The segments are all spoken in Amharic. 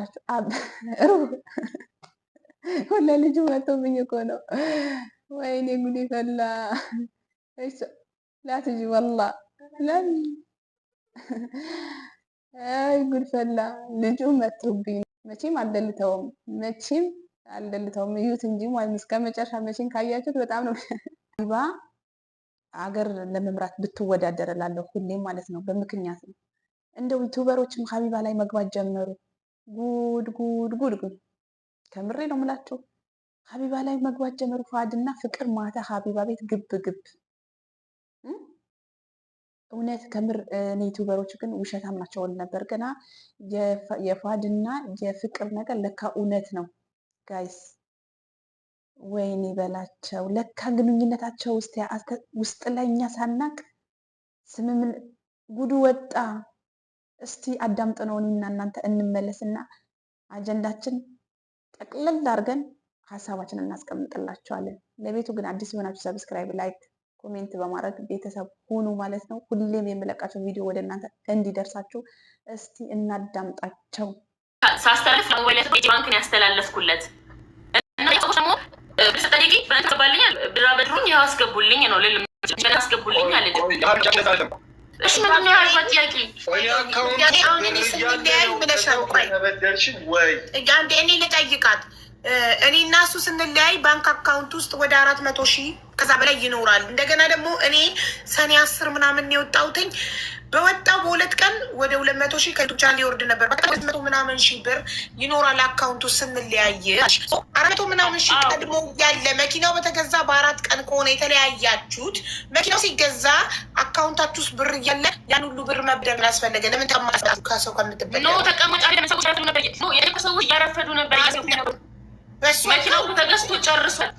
አባታችሁ ሁላ ልጁ መጥቶብኝ እኮ ነው። ወይኔ ጉዴ ፈላ። እሺ ላትጂ ወላ ለን አይ ጉድ ፈላ። ልጁ መጥቶብኝ መቼም አልደልተውም፣ መቼም አልደልተውም። እዩት እንጂ ማለት እስከ መጨረሻ መቼም ካያችሁት በጣም ነው ሀቢባ አገር ለመምራት ብትወዳደር እላለሁ ሁሌም ማለት ነው። በምክንያት ነው። እንደው ዩቲዩበሮችም ሀቢባ ላይ መግባት ጀመሩ። ጉድ ጉድ ጉድ ጉድ! ከምሬ ነው የምላችሁ። ሀቢባ ላይ መግባት ጀመሩ። ፏድና ፍቅር ማታ ሀቢባ ቤት ግብ ግብ። እውነት ከምር እኔ ዩቲዩበሮች ግን ውሸታም ናቸው ነበር። ገና የፏድና የፍቅር ነገር ለካ እውነት ነው ጋይስ። ወይኔ በላቸው ለካ ግንኙነታቸው ውስጥ ላይ እኛ ሳናቅ ስምምን ጉዱ ወጣ። እስቲ አዳምጥ ነው እኔና እናንተ እንመለስና አጀንዳችን ጠቅለል አድርገን ሀሳባችንን እናስቀምጥላችኋለን። ለቤቱ ግን አዲስ የሆናችሁ ሰብስክራይብ፣ ላይክ፣ ኮሜንት በማድረግ ቤተሰብ ሁኑ ማለት ነው። ሁሌም የምለቃቸው ቪዲዮ ወደ እናንተ እንዲደርሳችሁ እስቲ እናዳምጣቸው። ሳስተላልፍ ነው ወለተ ባንክን ያስተላለፍኩለት እና ደግሞ ብስጠይቂ ባንክ ባልኛል ብራ በድሩኝ ያው አስገቡልኝ ነው ለለም አስገቡልኝ አለ። እሺ ምንድን ነው ያልኳት ጥያቄ? አሁን እኔ ስንለያይ ብለሻል። ቆይ እኔ ልጠይቃት። እኔ እና እሱ ስንለያይ ባንክ አካውንት ውስጥ ወደ 400,000 ከዛ በላይ ይኖራል። እንደገና ደግሞ እኔ ሰኔ 10 ምናምን የወጣሁትኝ በወጣው በሁለት ቀን ወደ 200,000 ከቱቻ ሊወርድ ነበር። 200 ምናምን ሺህ ብር ይኖራል አካውንቱ ስንለያይ 400 ምናምን ሺህ ቀድሞ ያለ መኪናው በተገዛ በ4 ቀን ከሆነ የተለያያችሁት መኪናው ሲገዛ አካውንታችሁ ውስጥ ብር እያለ ያን ሁሉ ብር መብደር ያስፈለገ ለምን ተማስታቱ ከሰው ከምትበደር ነው? ተቀመጣ ሰዎች ያረፈዱ ነበር ነው የሰዎች ያረፈዱ ነበር። መኪናው ተገዝቶ ጨርሷል።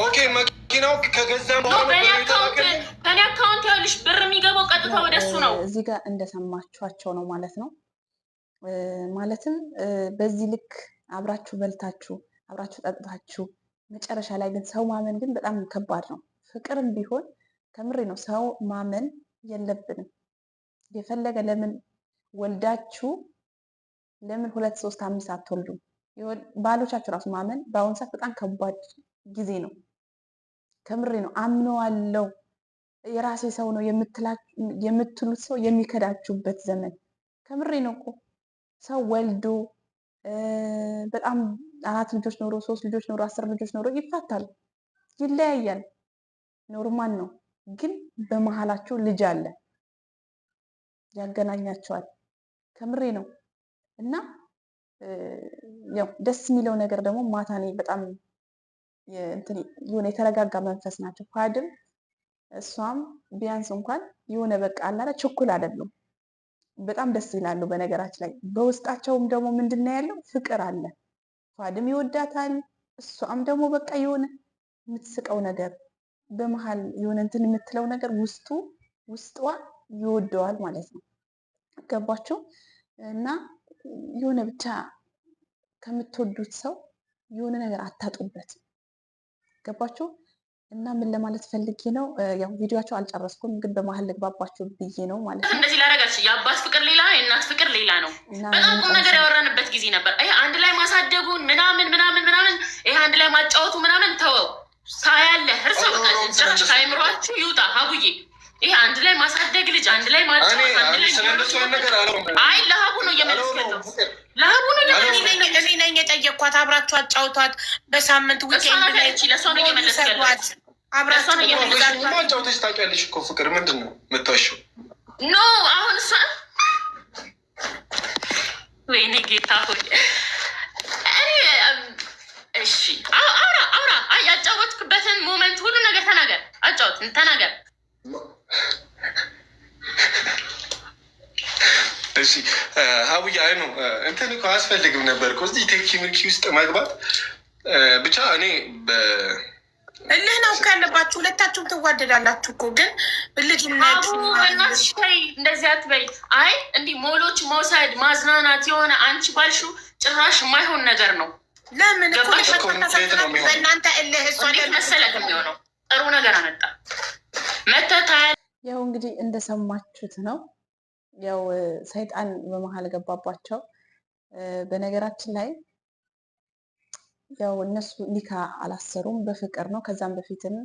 ኦኬ መኪናው ከገዛ በኋላ በኔ አካውንት ያለሽ ብር የሚገባው ቀጥታ ወደሱ ነው። እዚህ ጋር እንደሰማችኋቸው ነው ማለት ነው። ማለትም በዚህ ልክ አብራችሁ በልታችሁ አብራችሁ ጠጥታችሁ መጨረሻ ላይ ግን ሰው ማመን ግን በጣም ከባድ ነው። ፍቅርም ቢሆን ከምሬ ነው ሰው ማመን የለብንም። የፈለገ ለምን ወልዳችሁ ለምን 2 3 5 አትወልዱም? ባሎቻችሁ ራሱ ማመን በአሁኑ ሰዓት በጣም ከባድ ጊዜ ነው። ከምሬ ነው። አምነዋለው የራሴ ሰው ነው የምትሉት ሰው የሚከዳችሁበት ዘመን። ከምሬ ነው እኮ ሰው ወልዶ በጣም 4 ልጆች ኖሮ 3 ልጆች ኖሮ 10 ልጆች ኖሮ ይፋታል፣ ይለያያል፣ ኖርማል ነው። ግን በመሀላቸው ልጅ አለ ያገናኛቸዋል። ከምሬ ነው። እና ያው ደስ የሚለው ነገር ደግሞ ማታ እኔ በጣም የሆነ የተረጋጋ መንፈስ ናቸው። ፏድም እሷም ቢያንስ እንኳን የሆነ በቃ አላለ ችኩል አይደሉም። በጣም ደስ ይላሉ። በነገራችን ላይ በውስጣቸውም ደግሞ ምንድነው ያለው ፍቅር አለ። ፏድም ይወዳታል፣ እሷም ደግሞ በቃ የሆነ የምትስቀው ነገር በመሃል የሆነ እንትን የምትለው ነገር ውስጧ ይወደዋል ማለት ነው። ገባችሁ? እና የሆነ ብቻ ከምትወዱት ሰው የሆነ ነገር አታጡበት። ገባችሁ? እና ምን ለማለት ፈልጌ ነው፣ ያው ቪዲዮአቸው አልጨረስኩም፣ ግን በመሀል ልግባባችሁ ብዬ ነው ማለት ነው። እንደዚህ ላደርጋችሁ የአባት ፍቅር ሌላ የእናት ፍቅር ሌላ ነው። በጣም ቁም ነገር ያወራንበት ጊዜ ነበር። ይሄ አንድ ላይ ማሳደጉን ምናምን ምናምን ምናምን ይሄ አንድ ላይ ማጫወቱ ምናምን ተወው፣ ሳያለ እርሶ ጭራሽ ከአይምሯችሁ ይውጣ። ሀቡዬ ይሄ አንድ ላይ ማሳደግ ልጅ አንድ ላይ ማጫወት አንድ ላይ አይ ለሀቡ ነው እየመለስከተው ለሀቡ ነው እኔ ነኝ የጠየኳት። አብራችሁ አጫውቷት በሳምንት ዊኬንድ ላይ ለሷ ነው እየመለስከቷት። አብራችሁ ነው እየመለስከቷት። ማጫወተሽ ታውቂያለሽ እኮ ፍቅር ምንድን ነው የምታወሺው? ኖ አሁን እሷ ወይኔ ጌታ ሆይ እሺ አውራ ያጫወትክበትን ሞመንት ሁሉ ነገር ተናገር። አጫወት ተናገር። እሺ ሀቡዬ አይ ነው እንትን እኮ አያስፈልግም ነበር እኮ እዚህ ቴክኒክ ውስጥ መግባት። ብቻ እኔ እልህ ነው ካለባችሁ ሁለታችሁም ትዋደዳላችሁ እኮ ግን ልጅነት እንደዚህ አትበይ። አይ እንዲህ ሞሎች መውሰድ ማዝናናት የሆነ አንቺ ባልሽው ጭራሽ የማይሆን ነገር ነው። ለምን በእናንተ እልህ እሷ መሰለህ የሚሆነው ጥሩ ነገር አመጣ መተታ። ያው እንግዲህ እንደሰማችሁት ነው። ያው ሰይጣን በመሀል ገባባቸው። በነገራችን ላይ ያው እነሱ ኒካ አላሰሩም፣ በፍቅር ነው። ከዛም በፊትም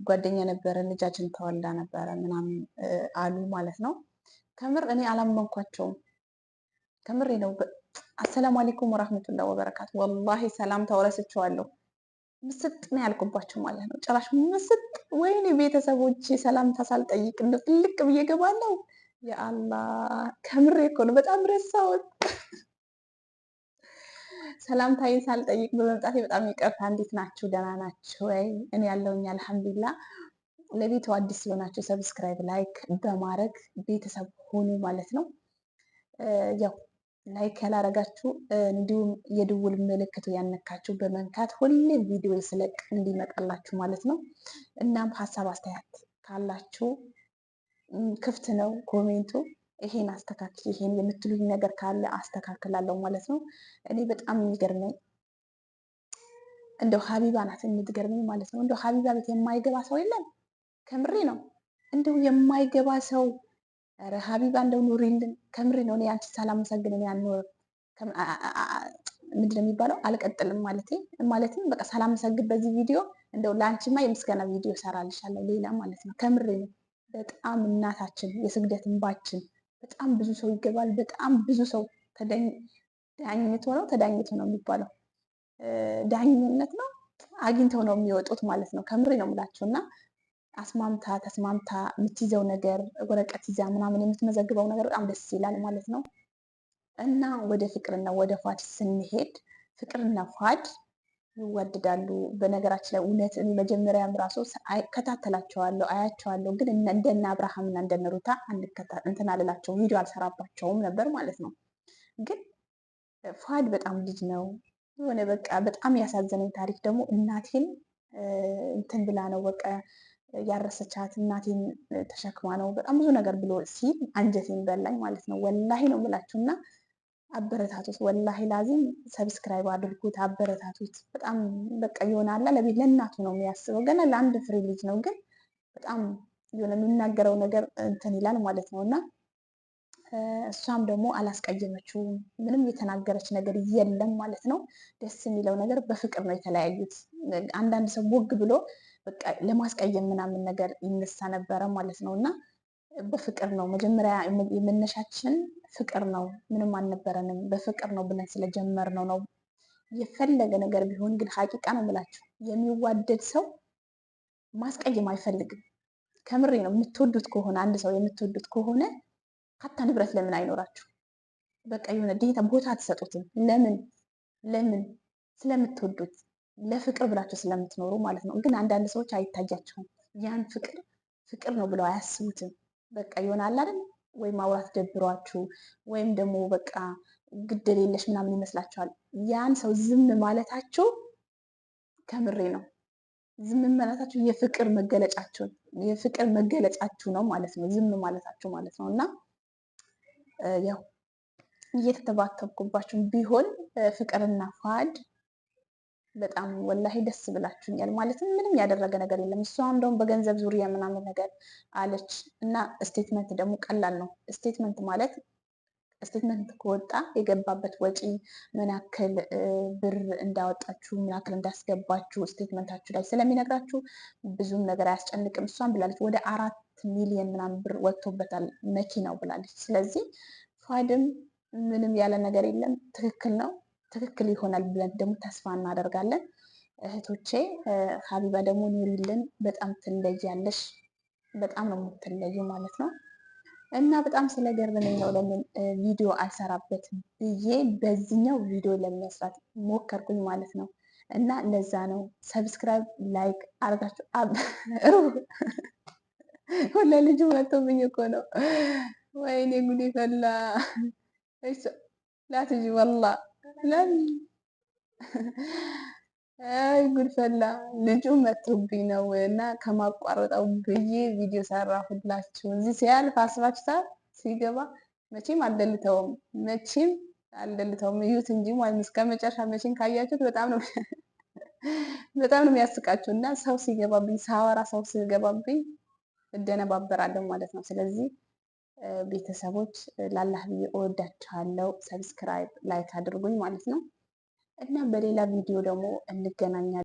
ጓደኛ ነበረ፣ ልጃችን ተወልዳ ነበረ ምናምን አሉ ማለት ነው። ከምር እኔ አላመንኳቸውም። ከምሬ ነው። አሰላሙ አለይኩም ወራህመቱላሂ ወበረካቱ። ወላሂ ሰላም ተወረስቸዋለሁ። ምስጥ ነው ያልኩባቸው ማለት ነው። ጭራሽ ምስጥ። ወይኔ ቤተሰቦቼ ሰላምታ ሳልጠይቅ እንደ ትልቅ ብዬ ገባለሁ። የአላህ ከምሬ እኮ ነው። በጣም ረሳሁት። ሰላምታዬን ሳልጠይቅ በመምጣቴ በጣም ይቅርታ። እንዴት ናችሁ? ደህና ናችሁ ወይ? እኔ ያለውኝ አልሐምዱሊላህ። ለቤቱ አዲስ ሲሆናችሁ ሰብስክራይብ፣ ላይክ በማድረግ ቤተሰብ ሆኑ ማለት ነው። ያው ላይክ ያላረጋችሁ እንዲሁም የደውል ምልክቱ ያነካችሁ በመንካት ሁሌም ቪዲዮ ስለቅ እንዲመጣላችሁ ማለት ነው። እናም ሀሳብ አስተያየት ካላችሁ ክፍት ነው ኮሜንቱ። ይሄን አስተካክል፣ ይሄን የምትሉኝ ነገር ካለ አስተካክላለሁ ማለት ነው። እኔ በጣም የሚገርመኝ እንደው ሀቢባ ናት የምትገርመኝ ማለት ነው። እንደው ሀቢባ ቤት የማይገባ ሰው የለም። ከምሬ ነው። እንደው የማይገባ ሰው ኧረ ሀቢባ እንደው ኑሪልን። ከምሬ ነው። እኔ አንቺ ሳላመሰግን እኔ አልኖርም። ምንድን ነው የሚባለው? አልቀጥልም ማለትም በቃ ሳላመሰግን በዚህ ቪዲዮ እንደው ለአንቺማ የምስጋና ቪዲዮ ሰራልሻለሁ ሌላ ማለት ነው። ከምሬ ነው። በጣም እናታችን የስግደት እንባችን በጣም ብዙ ሰው ይገባል። በጣም ብዙ ሰው ተዳኝቶ ነው የሚባለው፣ ዳኝነት ነው አግኝተው ነው የሚወጡት ማለት ነው። ከምሬ ነው የምላቸው እና አስማምታ ተስማምታ የምትይዘው ነገር ወረቀት ይዛ ምናምን የምትመዘግበው ነገር በጣም ደስ ይላል ማለት ነው። እና ወደ ፍቅርና ወደ ፋድ ስንሄድ ፍቅርና ፋድ ይወደዳሉ። በነገራችን ላይ እውነት እኔ መጀመሪያም ራሱ ከታተላቸዋለሁ አያቸዋለሁ፣ ግን እንደነ አብርሃም እና እንደነ ሩታ እንትን አልላቸው ቪዲዮ አልሰራባቸውም ነበር ማለት ነው። ግን ፋድ በጣም ልጅ ነው የሆነ በቃ በጣም ያሳዘነኝ ታሪክ ደግሞ እናቴን እንትን ብላ ነው በቃ ያረሰቻት፣ እናቴን ተሸክማ ነው በጣም ብዙ ነገር ብሎ ሲል አንጀቴን በላኝ ማለት ነው። ወላሂ ነው የምላችሁ እና አበረታቱት። ወላሂ ላዚም ሰብስክራይብ አድርጉት፣ አበረታቱት። በጣም በቃ ይሆናል ለቤት ለእናቱ ነው የሚያስበው። ገና ለአንድ ፍሬ ልጅ ነው፣ ግን በጣም የሆነ የሚናገረው ነገር እንትን ይላል ማለት ነው እና እሷም ደግሞ አላስቀየመችውም። ምንም የተናገረች ነገር የለም ማለት ነው። ደስ የሚለው ነገር በፍቅር ነው የተለያዩት። አንዳንድ ሰው ቦግ ብሎ በቃ ለማስቀየም ምናምን ነገር ይነሳ ነበረ ማለት ነው እና በፍቅር ነው መጀመሪያ የመነሻችን ፍቅር ነው። ምንም አልነበረንም በፍቅር ነው ብለን ስለጀመርነው ነው። የፈለገ ነገር ቢሆን ግን ሀቂቃ ነው የምላችሁ የሚዋደድ ሰው ማስቀየም አይፈልግም። ከምሬ ነው። የምትወዱት ከሆነ አንድ ሰው የምትወዱት ከሆነ ሀታ ንብረት ለምን አይኖራችሁ? በቃ የሆነ ዴታ ቦታ አትሰጡትም። ለምን? ስለምትወዱት ለፍቅር ብላችሁ ስለምትኖሩ ማለት ነው። ግን አንዳንድ ሰዎች አይታያቸውም። ያን ፍቅር ነው ብለው አያስቡትም። በቃ ይሆናል አይደል? ወይም ማውራት ደብሯችሁ ወይም ደግሞ በቃ ግድ የለሽ ምናምን ይመስላችኋል። ያን ሰው ዝም ማለታችሁ ከምሬ ነው ዝም ማለታችሁ የፍቅር መገለጫችሁ ነው ማለት ነው። ዝም ማለታችሁ ማለት ነው እና ያው እየተተባተብኩባችሁ ቢሆን ፍቅርና ፋድ በጣም ወላሂ ደስ ብላችሁኛል። ማለትም ምንም ያደረገ ነገር የለም። እሷ እንደውም በገንዘብ ዙሪያ ምናምን ነገር አለች እና ስቴትመንት ደግሞ ቀላል ነው። ስቴትመንት ማለት ስቴትመንት ከወጣ የገባበት ወጪ ምን ያክል ብር እንዳወጣችሁ ምን ያክል እንዳስገባችሁ ስቴትመንታችሁ ላይ ስለሚነግራችሁ ብዙም ነገር አያስጨንቅም። እሷን ብላለች ወደ 4 ሚሊዮን ምናምን ብር ወጥቶበታል መኪናው ብላለች። ስለዚህ ፋድም ምንም ያለ ነገር የለም። ትክክል ነው። ትክክል ይሆናል ብለን ደግሞ ተስፋ እናደርጋለን። እህቶቼ ሀቢባ ደግሞ ኑሪልን። በጣም ትለያለሽ። በጣም ነው የምትለዩ ማለት ነው እና በጣም ስለገረመኝ ነው ለምን ቪዲዮ አልሰራበትም ብዬ በዚህኛው ቪዲዮ ለመስራት ሞከርኩኝ ማለት ነው። እና ለዛ ነው ሰብስክራይብ ላይክ አርጋችሁ ሁላ ልጁ መጥቶብኝ እኮ ነው። ወይኔ ጉዴ ፈላ። ላትጂ ወላ አይ ጉድ ፈላ። ልጁ መጥቶብኝ ነው እና ከማቋረጠው ብዬ ቪዲዮ ሰራሁላችሁ። እዚህ ሲያልፍ አስባችሁታል። ሲገባ መቼም አልደልተውም፣ እዩት እንጂ ማለት እስከ መጨረሻ መቼም ካያችሁት በጣም ነው የሚያስቃችሁ እና ሰው ሲገባብኝ ሳወራ ሰው ሲገባብኝ እደነባበራለሁ ማለት ነው። ስለዚህ ቤተሰቦች ላላህ ብዬ እወዳችኋለሁ። ሰብስክራይብ ላይክ አድርጉኝ ማለት ነው እና በሌላ ቪዲዮ ደግሞ እንገናኛለን።